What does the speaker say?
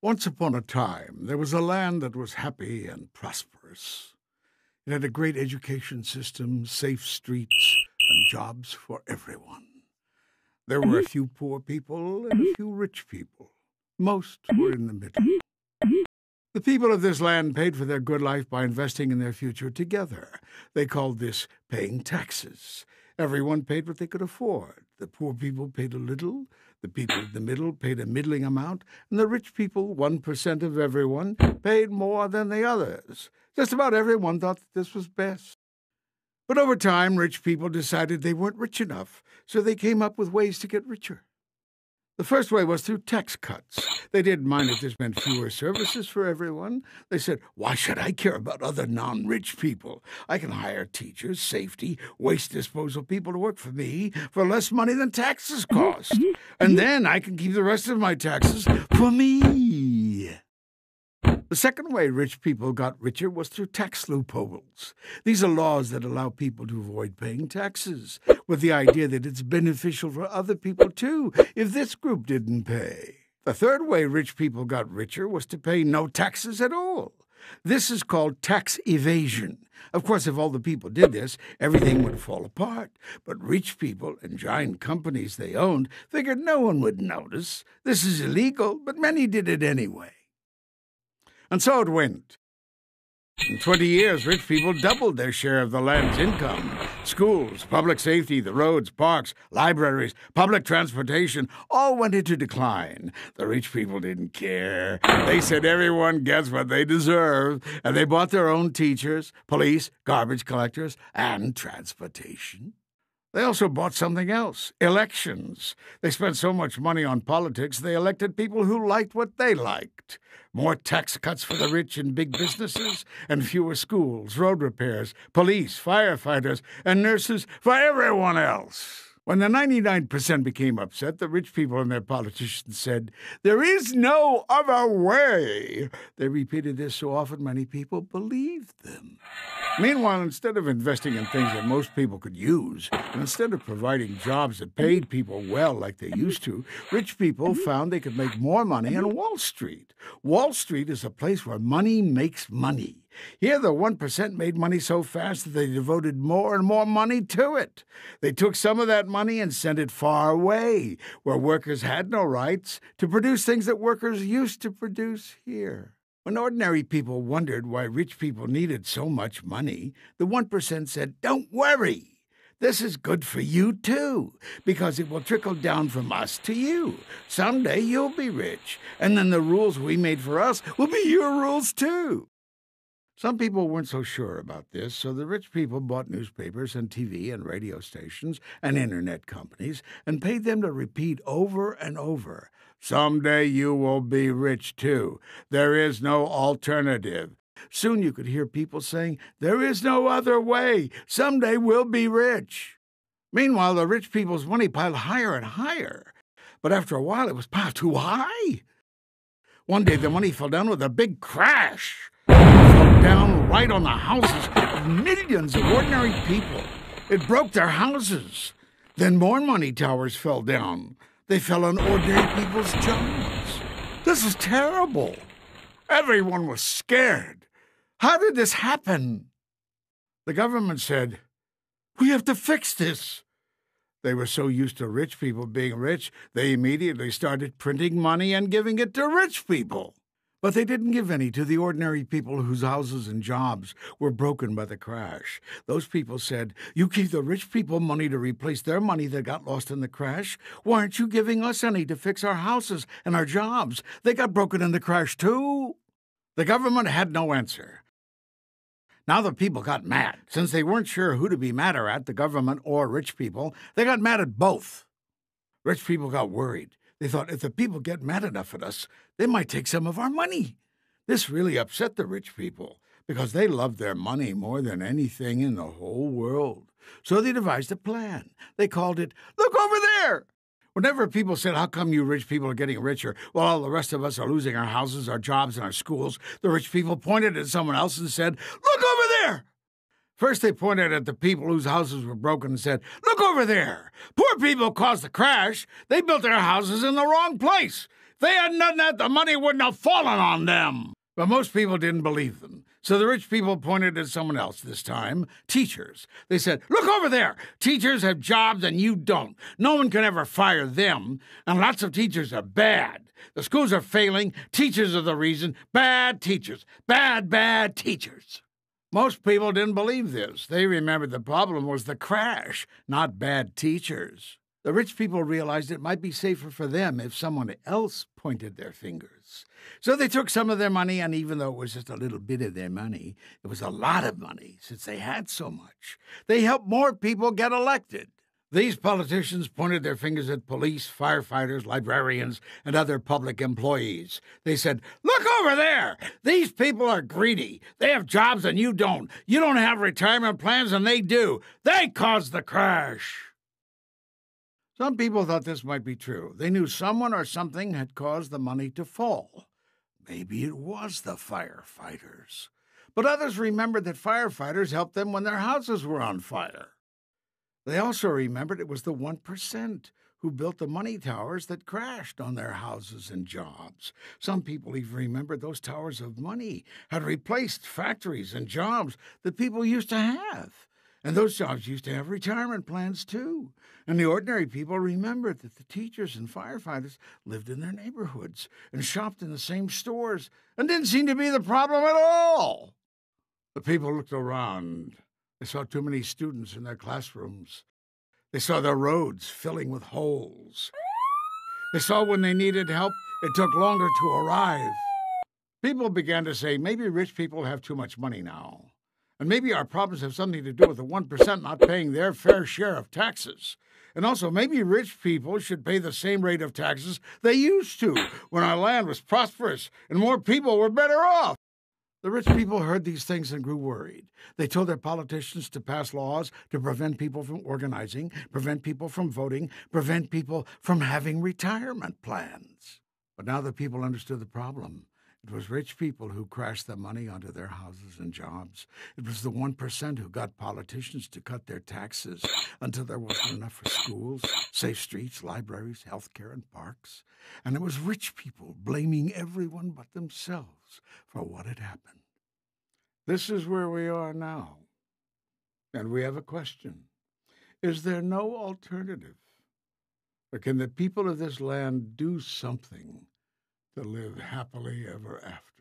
Once upon a time, there was a land that was happy and prosperous. It had a great education system, safe streets, and jobs for everyone. There were a few poor people and a few rich people. Most were in the middle. The people of this land paid for their good life by investing in their future together. They called this paying taxes. Everyone paid what they could afford. The poor people paid a little, the people in the middle paid a middling amount, and the rich people, 1% of everyone, paid more than the others. Just about everyone thought that this was best. But over time, rich people decided they weren't rich enough, so they came up with ways to get richer. The first way was through tax cuts. They didn't mind if this meant fewer services for everyone. They said, why should I care about other non-rich people? I can hire teachers, safety, waste disposal people to work for me for less money than taxes cost. And then I can keep the rest of my taxes for me. The second way rich people got richer was through tax loopholes. These are laws that allow people to avoid paying taxes, with the idea that it's beneficial for other people too, if this group didn't pay. The third way rich people got richer was to pay no taxes at all. This is called tax evasion. Of course, if all the people did this, everything would fall apart. But rich people and giant companies they owned figured no one would notice. This is illegal, but many did it anyway. And so it went. In 20 years, rich people doubled their share of the land's income. Schools, public safety, the roads, parks, libraries, public transportation all went into decline. The rich people didn't care. They said everyone gets what they deserve, and they bought their own teachers, police, garbage collectors, and transportation. They also bought something else, elections. They spent so much money on politics, they elected people who liked what they liked. More tax cuts for the rich and big businesses, and fewer schools, road repairs, police, firefighters, and nurses for everyone else. When the 99% became upset, the rich people and their politicians said, "There is no other way." They repeated this so often many people believed them. Meanwhile, instead of investing in things that most people could use, and instead of providing jobs that paid people well like they used to, rich people found they could make more money on Wall Street. Wall Street is a place where money makes money. Here, the 1% made money so fast that they devoted more and more money to it. They took some of that money and sent it far away, where workers had no rights, to produce things that workers used to produce here. When ordinary people wondered why rich people needed so much money, the 1% said, "Don't worry. This is good for you, too, because it will trickle down from us to you. Someday you'll be rich, and then the rules we made for us will be your rules, too." Some people weren't so sure about this, so the rich people bought newspapers and TV and radio stations and internet companies and paid them to repeat over and over, "Someday you will be rich, too. There is no alternative." Soon you could hear people saying, "There is no other way. Someday we'll be rich." Meanwhile, the rich people's money piled higher and higher. But after a while, it was piled too high. One day, the money fell down with a big crash. Fell down right on the houses of millions of ordinary people. It broke their houses. Then more money towers fell down. They fell on ordinary people's jobs. This is terrible. Everyone was scared. How did this happen? The government said, "We have to fix this." They were so used to rich people being rich, they immediately started printing money and giving it to rich people. But they didn't give any to the ordinary people whose houses and jobs were broken by the crash. Those people said, "You gave the rich people money to replace their money that got lost in the crash. Why aren't you giving us any to fix our houses and our jobs? They got broken in the crash too." The government had no answer. Now the people got mad. Since they weren't sure who to be madder at, the government or rich people, they got mad at both. Rich people got worried. They thought, if the people get mad enough at us, they might take some of our money. This really upset the rich people, because they loved their money more than anything in the whole world. So they devised a plan. They called it, "Look over there." Whenever people said, "How come you rich people are getting richer while all the rest of us are losing our houses, our jobs, and our schools?" the rich people pointed at someone else and said, "Look over there." First they pointed at the people whose houses were broken and said, "Look over there. Poor people caused the crash. They built their houses in the wrong place. they hadn't done that, the money wouldn't have fallen on them. But most people didn't believe them. So the rich people pointed at someone else this time, teachers. They said, look over there. Teachers have jobs and you don't. No one can ever fire them. And lots of teachers are bad. The schools are failing. Teachers are the reason. Bad teachers. Bad teachers. Most people didn't believe this. They remembered the problem was the crash, not bad teachers. The rich people realized it might be safer for them if someone else pointed their fingers. So they took some of their money, and even though it was just a little bit of their money, it was a lot of money since they had so much. They helped more people get elected. These politicians pointed their fingers at police, firefighters, librarians, and other public employees. They said, look over there! These people are greedy. They have jobs and you don't. You don't have retirement plans and they do. They caused the crash. Some people thought this might be true. They knew someone or something had caused the money to fall. Maybe it was the firefighters. But others remembered that firefighters helped them when their houses were on fire. They also remembered it was the 1% who built the money towers that crashed on their houses and jobs. Some people even remembered those towers of money had replaced factories and jobs that people used to have. And those jobs used to have retirement plans, too. And the ordinary people remembered that the teachers and firefighters lived in their neighborhoods and shopped in the same stores and didn't seem to be the problem at all. The people looked around. They saw too many students in their classrooms. They saw their roads filling with holes. They saw when they needed help, it took longer to arrive. People began to say, maybe rich people have too much money now. And maybe our problems have something to do with the 1% not paying their fair share of taxes. And also, maybe rich people should pay the same rate of taxes they used to when our land was prosperous and more people were better off. The rich people heard these things and grew worried. They told their politicians to pass laws to prevent people from organizing, prevent people from voting, prevent people from having retirement plans. But now the people understood the problem. It was rich people who crashed the money onto their houses and jobs. It was the 1% who got politicians to cut their taxes until there wasn't enough for schools, safe streets, libraries, health care, and parks. And it was rich people blaming everyone but themselves for what had happened. This is where we are now. And we have a question. Is there no alternative? Or can the people of this land do something to live happily ever after?